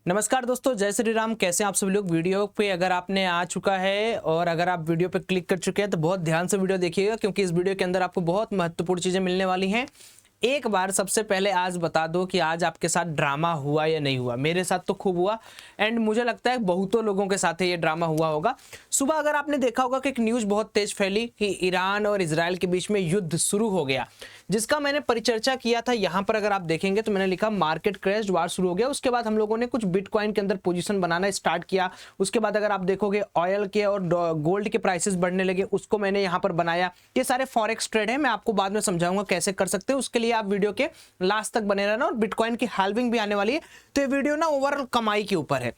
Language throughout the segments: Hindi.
नमस्कार दोस्तों, जय श्री राम। कैसे हैं आप सभी लोग। वीडियो पे अगर आपने आ चुका है और अगर आप वीडियो पे क्लिक कर चुके हैं तो बहुत ध्यान से वीडियो देखिएगा, क्योंकि इस वीडियो के अंदर आपको बहुत महत्वपूर्ण चीजें मिलने वाली हैं। एक बार सबसे पहले आज बता दो कि आज आपके साथ ड्रामा हुआ या नहीं हुआ। मेरे साथ तो खूब हुआ एंड मुझे लगता है बहुतों लोगों के साथ ये ड्रामा हुआ होगा। सुबह अगर आपने देखा होगा कि एक न्यूज़ बहुत तेज फैली कि ईरान और इजराइल के बीच में युद्ध शुरू हो गया, जिसका मैंने परिचर्चा किया था। यहाँ पर अगर आप देखेंगे तो मैंने लिखा मार्केट क्रैश, वार शुरू हो गया। उसके बाद हम लोगों ने कुछ बिटकॉइन के अंदर पोजीशन बनाना स्टार्ट किया। उसके बाद अगर आप देखोगे ऑयल के और गोल्ड के प्राइसेस बढ़ने लगे, उसको मैंने यहाँ पर बनाया। ये सारे फॉरेक्स ट्रेड है, मैं आपको बाद में समझाऊंगा कैसे कर सकते हैं। उसके लिए आप वीडियो के लास्ट तक बने रहना। और बिटकॉइन की हाल्विंग भी आने वाली है, तो ये वीडियो ना ओवरऑल कमाई के ऊपर है।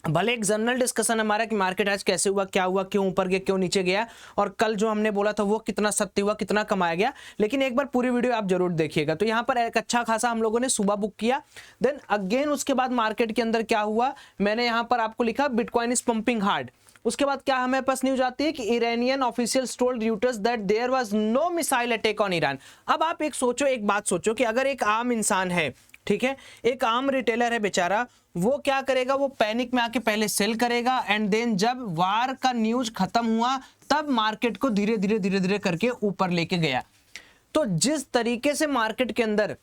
भले एक जनरल डिस्कशन हमारा कि मार्केट आज कैसे हुआ, क्या हुआ, क्यों ऊपर गया, क्यों नीचे गया, और कल जो हमने बोला था वो कितना सत्य हुआ, कितना कमाया गया, लेकिन एक बार पूरी वीडियो आप जरूर देखिएगा। तो यहाँ पर एक अच्छा खासा हम लोगों ने सुबह बुक किया। देन अगेन उसके बाद मार्केट के अंदर क्या हुआ, मैंने यहाँ पर आपको लिखा बिटकॉइन इज पंपिंग हार्ड। उसके बाद क्या हमें पास न्यूज आती है कि Iranian officials told Reuters that there was no missile attack on Iran. अब आप एक सोचो, एक बात सोचो कि अगर एक आम इंसान है, ठीक है, एक आम रिटेलर है बेचारा, वो क्या करेगा, वो पैनिक में आके पहले सेल करेगा एंड देन जब वार का न्यूज खत्म हुआ तब मार्केट को धीरे धीरे करके ऊपर लेके गया। तो जिस तरीके से मार्केट के अंदर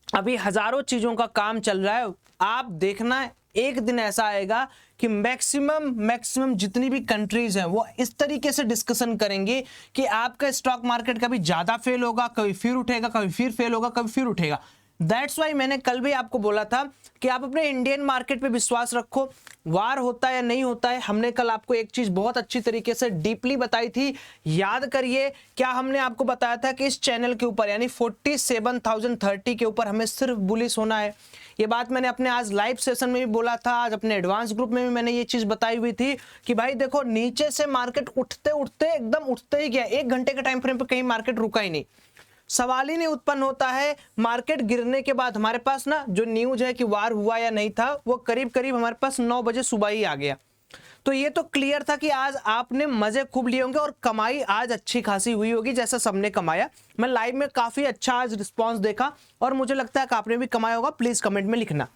अभी हजारों चीजों का काम चल रहा है, आप देखना एक दिन ऐसा आएगा कि मैक्सिमम जितनी भी कंट्रीज हैं वो इस तरीके से डिस्कशन करेंगे कि आपका स्टॉक मार्केट कभी ज्यादा फेल होगा, कभी फिर उठेगा, कभी फिर फेल होगा, कभी फिर उठेगा। दैट्स वाई मैंने कल भी आपको बोला था कि आप अपने इंडियन मार्केट पे विश्वास रखो। वार होता है या नहीं होता है, हमने कल आपको एक चीज बहुत अच्छी तरीके से डीपली बताई थी। याद करिए, क्या हमने आपको बताया था कि इस चैनल के ऊपर यानी 47,030 के ऊपर हमें सिर्फ बुलिश होना है। ये बात मैंने अपने आज लाइव सेशन में भी बोला था, आज अपने एडवांस ग्रुप में भी मैंने ये चीज बताई हुई थी कि भाई देखो, नीचे से मार्केट उठते उठते एकदम उठते ही गया। 1 घंटे के टाइम फ्रेम पे कहीं मार्केट रुका ही नहीं। सवाल ही नहीं उत्पन्न होता है। मार्केट गिरने के बाद हमारे पास ना जो न्यूज है कि वार हुआ या नहीं था, वो करीब करीब हमारे पास 9 बजे सुबह ही आ गया। तो ये तो क्लियर था कि आज आपने मजे खूब लिए होंगे और कमाई आज अच्छी खासी हुई होगी, जैसा सबने कमाया। मैं लाइव में काफी अच्छा आज रिस्पॉन्स देखा और मुझे लगता है कि आपने भी कमाया होगा। प्लीज कमेंट में लिखना।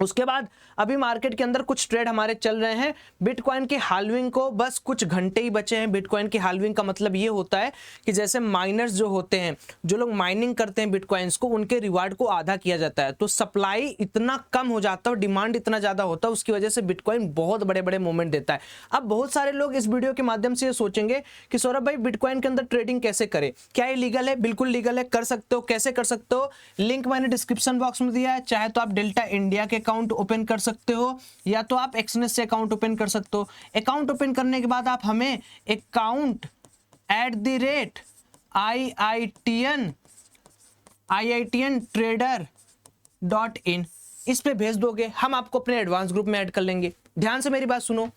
उसके बाद अभी मार्केट के अंदर कुछ ट्रेड हमारे चल रहे हैं। बिटकॉइन की हाल्विंग को बस कुछ घंटे ही बचे हैं। बिटकॉइन की हाल्विंग का मतलब ये होता है कि जैसे माइनर्स जो होते हैं, जो लोग माइनिंग करते हैं बिटकॉइंस को, उनके रिवार्ड को आधा किया जाता है। तो सप्लाई इतना कम हो जाता है और डिमांड इतना ज्यादा होता है, उसकी वजह से बिटकॉइन बहुत बड़े बड़े मूवमेंट देता है। अब बहुत सारे लोग इस वीडियो के माध्यम से ये सोचेंगे कि सौरभ भाई बिटकॉइन के अंदर ट्रेडिंग कैसे करें, क्या ये लीगल है? बिल्कुल लीगल है, कर सकते हो। कैसे कर सकते हो? लिंक मैंने डिस्क्रिप्शन बॉक्स में दिया है। चाहे तो आप डेल्टा इंडिया के अकाउंट ओपन कर सकते हो या तो आप एक्सनेस से अकाउंट ओपन कर सकते हो। अकाउंट ओपन करने के बाद आप हमें account@iitn इस पे भेज दोगे, हम आपको अपने एडवांस ग्रुप में ऐड कर लेंगे। ध्यान से मेरी बात सुनो,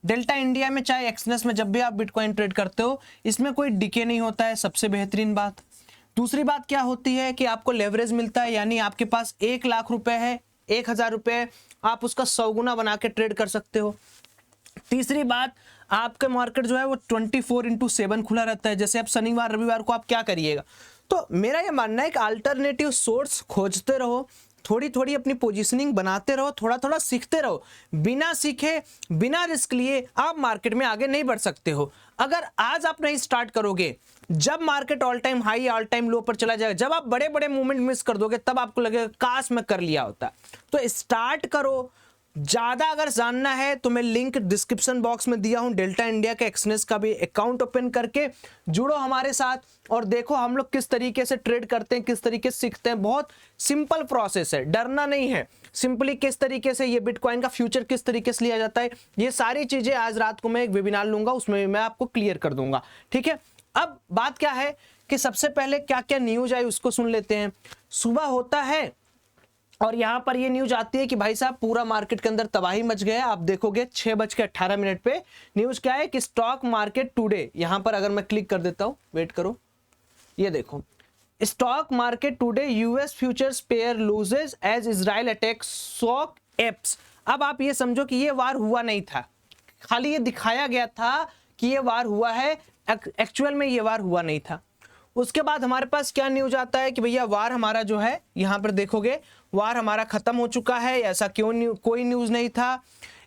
डेल्टा इंडिया में चाहे एक्सनेस में जब भी आप बिटकॉइन ट्रेड करते हो, इसमें कोई डिके नहीं होता है, सबसे बेहतरीन बात। दूसरी बात क्या होती है कि आपको लेवरेज मिलता है, यानी आपके पास 1 लाख रुपए है, 1,000 रुपए आप उसका 100 गुना बना के ट्रेड कर सकते हो। तीसरी बात, आपका मार्केट जो है वो 24/7 खुला रहता है। जैसे आप शनिवार रविवार को आप क्या करिएगा, तो मेरा ये मानना है कि अल्टरनेटिव सोर्स खोजते रहो, थोड़ी थोड़ी अपनी पोजीशनिंग बनाते रहो, थोड़ा थोड़ा सीखते रहो। बिना सीखे, बिना रिस्क लिए आप मार्केट में आगे नहीं बढ़ सकते हो। अगर आज आप नहीं स्टार्ट करोगे, जब market all time high all time low पर चला जाएगा, जब आप बड़े बड़े मूवमेंट मिस कर दोगे, तब आपको लगेगा काश मैं कर लिया होता। तो स्टार्ट करो। ज्यादा अगर जानना है तो मैं लिंक डिस्क्रिप्शन बॉक्स में दिया हूं, डेल्टा इंडिया के एक्सनेस का भी अकाउंट ओपन करके जुड़ो हमारे साथ और देखो हम लोग किस तरीके से ट्रेड करते हैं, किस तरीके से सीखते हैं। बहुत सिंपल प्रोसेस है, डरना नहीं है। सिंपली किस तरीके से ये बिटकॉइन का फ्यूचर किस तरीके से लिया जाता है, ये सारी चीजें आज रात को मैं एक वेबिनार लूंगा, उसमें मैं आपको क्लियर कर दूंगा। ठीक है, अब बात क्या है कि सबसे पहले क्या क्या न्यूज आई उसको सुन लेते हैं। सुबह होता है और यहां पर ये न्यूज आती है कि भाई साहब पूरा मार्केट के अंदर तबाही मच गया। आप देखोगे 6:18 पे न्यूज क्या है कि स्टॉक मार्केट टुडे, यहां पर अगर मैं क्लिक कर देता हूं, वेट करो, ये देखो, stock market today US futures pare losses as Israel attack shock ups. अब आप ये समझो कि ये वार हुआ नहीं था, खाली ये दिखाया गया था कि ये वार हुआ है, एक्चुअल में ये वार हुआ नहीं था। उसके बाद हमारे पास क्या न्यूज आता है कि भैया वार हमारा जो है, यहाँ पर देखोगे वार हमारा खत्म हो चुका है। ऐसा क्यों कोई न्यूज नहीं था,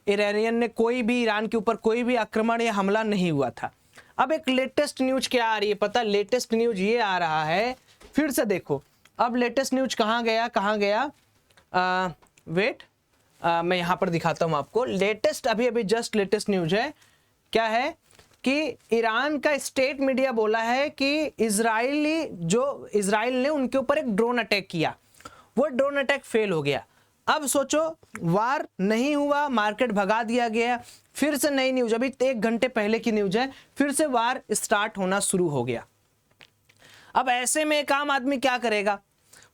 ईरानियन ने कोई भी ईरान के ऊपर कोई भी आक्रमण या हमला नहीं हुआ था। अब एक लेटेस्ट न्यूज क्या आ रही है पता, लेटेस्ट न्यूज ये आ रहा है, फिर से देखो अब लेटेस्ट न्यूज कहाँ गया, वेट मैं यहाँ पर दिखाता हूँ आपको। लेटेस्ट अभी जस्ट लेटेस्ट न्यूज है, क्या है कि ईरान का स्टेट मीडिया बोला है कि इजराइल ने उनके ऊपर एक ड्रोन अटैक किया, वो ड्रोन अटैक फेल हो गया। अब सोचो वार नहीं हुआ, मार्केट भगा दिया गया, फिर से नई न्यूज, अभी 1 घंटे पहले की न्यूज है, फिर से वार स्टार्ट होना शुरू हो गया। अब ऐसे में एक आम आदमी क्या करेगा,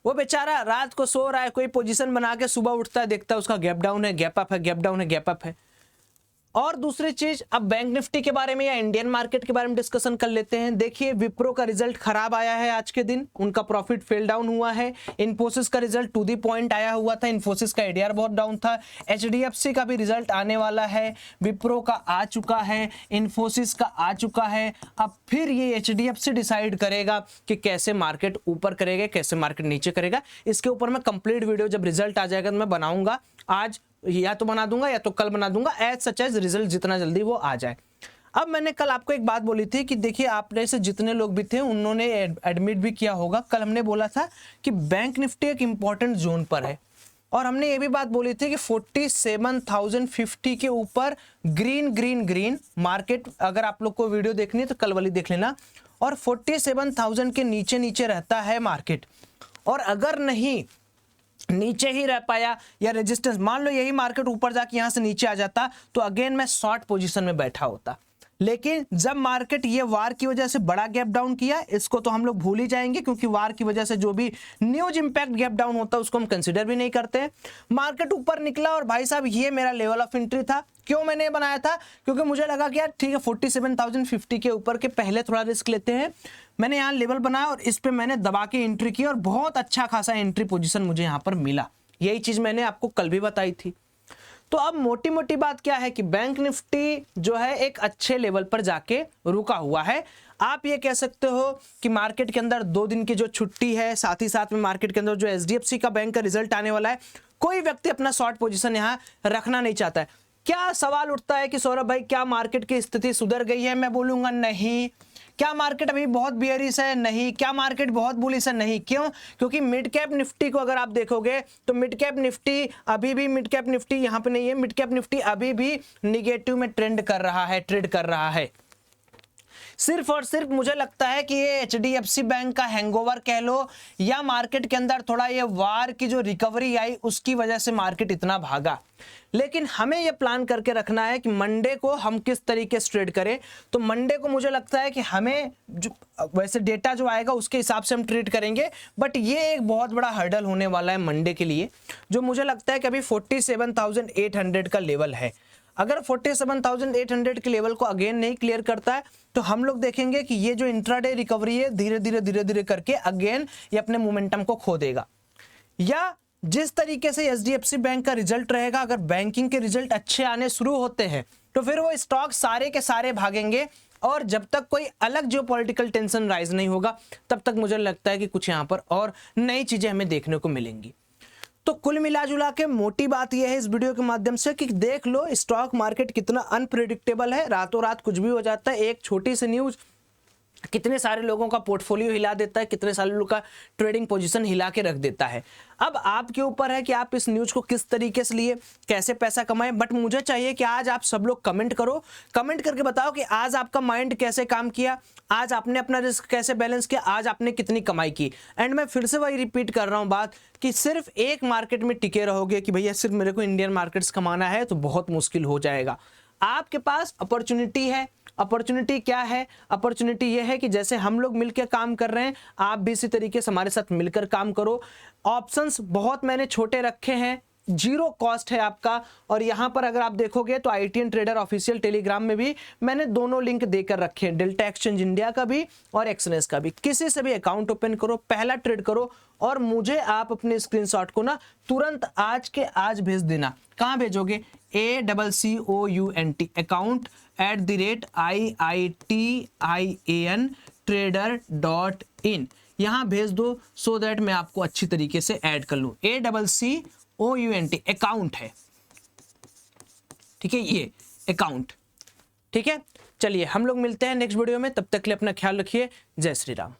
वो बेचारा रात को सो रहा है, कोई पोजीशन बना के सुबह उठता है, देखता है उसका गैप डाउन है, गैप अप है, गैप डाउन है, गैप अप है। और दूसरी चीज, अब बैंक निफ्टी के बारे में या इंडियन मार्केट के बारे में डिस्कशन कर लेते हैं। देखिए विप्रो का रिजल्ट खराब आया है आज के दिन, उनका प्रॉफिट फेल डाउन हुआ है। इन्फोसिस का रिजल्ट टू दी पॉइंट आया हुआ था, इन्फोसिस का एडीआर बहुत डाउन था। एचडीएफसी का भी रिजल्ट आने वाला है, विप्रो का आ चुका है, इन्फोसिस का आ चुका है। अब फिर ये एचडीएफसी डिसाइड करेगा कि कैसे मार्केट ऊपर करेगा, कैसे मार्केट नीचे करेगा। इसके ऊपर मैं कंप्लीट वीडियो जब रिजल्ट आ जाएगा तो मैं बनाऊंगा, आज या तो बना दूंगा या तो कल बना दूंगा, एज सच एज रिजल्ट जितना जल्दी वो आ जाए। अब मैंने कल आपको एक बात बोली थी कि देखिए आपने से जितने लोग भी थे उन्होंने एडमिट भी किया होगा। कल हमने बोला था कि बैंक निफ्टी एक इंपॉर्टेंट जोन पर है, और हमने ये भी बात बोली थी कि 47,050 के ऊपर ग्रीन मार्केट, अगर आप लोग को वीडियो देखनी है तो कल वाली देख लेना, और 47,000 के नीचे रहता है मार्केट। और अगर नहीं नीचे ही रह पाया या रेजिस्टेंस, मान लो यही मार्केट ऊपर जाके यहां से नीचे आ जाता तो अगेन मैं शॉर्ट पोजीशन में बैठा होता। लेकिन जब मार्केट ये वार की वजह से बड़ा गैप डाउन किया, इसको तो हम लोग भूल ही जाएंगे क्योंकि वार की वजह से जो भी न्यूज इंपैक्ट गैप डाउन होता है उसको हम कंसीडर भी नहीं करते। मार्केट ऊपर निकला और भाई साहब ये मेरा लेवल ऑफ एंट्री था। क्यों मैंने बनाया था, क्योंकि मुझे लगा कि यार ठीक है 47,050 के ऊपर के पहले थोड़ा रिस्क लेते हैं। मैंने यहाँ लेवल बनाया और इस पे मैंने दबा के एंट्री की और बहुत अच्छा खासा एंट्री पोजीशन मुझे यहाँ पर मिला। यही चीज मैंने आपको कल भी बताई थी। तो अब मोटी मोटी बात क्या है कि बैंक निफ्टी जो है एक अच्छे लेवल पर जाके रुका हुआ है। आप ये कह सकते हो कि मार्केट के अंदर 2 दिन की जो छुट्टी है, साथ ही साथ में मार्केट के अंदर जो एचडीएफसी का बैंक का रिजल्ट आने वाला है, कोई व्यक्ति अपना शॉर्ट पोजीशन यहाँ रखना नहीं चाहता है। क्या सवाल उठता है कि सौरभ भाई क्या मार्केट की स्थिति सुधर गई है? मैं बोलूंगा नहीं। क्या मार्केट अभी बहुत बियरिश है? नहीं। क्या मार्केट बहुत बुलिश है? नहीं। क्यों? क्योंकि मिड कैप निफ्टी को अगर आप देखोगे तो मिड कैप निफ्टी अभी भी, मिड कैप निफ्टी यहां पे नहीं है, मिड कैप निफ्टी अभी भी निगेटिव में ट्रेड कर रहा है। सिर्फ और सिर्फ मुझे लगता है कि ये एचडीएफसी बैंक का हैंगओवर कह लो, या मार्केट के अंदर थोड़ा ये वार की जो रिकवरी आई उसकी वजह से मार्केट इतना भागा। लेकिन हमें ये प्लान करके रखना है कि मंडे को हम किस तरीके से ट्रेड करें। तो मंडे को मुझे लगता है कि हमें जो वैसे डेटा जो आएगा उसके हिसाब से हम ट्रेड करेंगे, बट ये एक बहुत बड़ा हर्डल होने वाला है मंडे के लिए, जो मुझे लगता है कि अभी 47,800 का लेवल है। अगर 47,800 के लेवल को अगेन नहीं क्लियर करता है तो हम लोग देखेंगे कि ये जो इंट्राडे रिकवरी है धीरे धीरे करके अगेन ये अपने मोमेंटम को खो देगा। या जिस तरीके से एचडीएफसी बैंक का रिजल्ट रहेगा, अगर बैंकिंग के रिजल्ट अच्छे आने शुरू होते हैं तो फिर वो स्टॉक सारे के सारे भागेंगे, और जब तक कोई अलग जो पॉलिटिकल टेंशन राइज नहीं होगा तब तक मुझे लगता है कि कुछ यहाँ पर और नई चीजें हमें देखने को मिलेंगी। तो कुल मिला जुला के मोटी बात यह है इस वीडियो के माध्यम से कि देख लो स्टॉक मार्केट कितना अनप्रेडिक्टेबल है, रातों रात कुछ भी हो जाता है। एक छोटी सी न्यूज कितने सारे लोगों का पोर्टफोलियो हिला देता है, कितने सारे लोगों का ट्रेडिंग पोजीशन हिला के रख देता है। अब आपके ऊपर है कि आप इस न्यूज को किस तरीके से लिए, कैसे पैसा कमाएं। बट मुझे चाहिए कि आज आप सब लोग कमेंट करो, कमेंट करके बताओ कि आज आपका माइंड कैसे काम किया, आज आपने अपना रिस्क कैसे बैलेंस किया, आज आपने कितनी कमाई की। एंड मैं फिर से वही रिपीट कर रहा हूं बात कि सिर्फ एक मार्केट में टिके रहोगे कि भैया सिर्फ मेरे को इंडियन मार्केट्स कमाना है तो बहुत मुश्किल हो जाएगा। आपके पास अपॉर्चुनिटी है। अपॉर्चुनिटी क्या है? अपॉर्चुनिटी ये है कि जैसे हम लोग मिलकर काम कर रहे हैं, आप भी इसी तरीके से हमारे साथ मिलकर काम करो। ऑप्शंस बहुत मैंने छोटे रखे हैं, 0 कॉस्ट है आपका। और यहां पर अगर आप देखोगे तो ITN ट्रेडर ऑफिशियल टेलीग्राम में भी मैंने दोनों लिंक देकर रखे हैं, डेल्टा एक्सचेंज इंडिया का भी और एक्सनेस का भी। किसी से भी अकाउंट ओपन करो, पहला ट्रेड करो और मुझे आप अपने स्क्रीनशॉट को ना तुरंत आज के आज भेज देना। कहां भेजोगे? ACCOUNT account @IITIAN trader.in यहाँ भेज दो सो दैट मैं आपको अच्छी तरीके से ऐड कर लूं। ACCOUNT अकाउंट है, ठीक है, ये अकाउंट, ठीक है। चलिए हम लोग मिलते हैं नेक्स्ट वीडियो में, तब तक के लिए अपना ख्याल रखिए। जय श्री राम।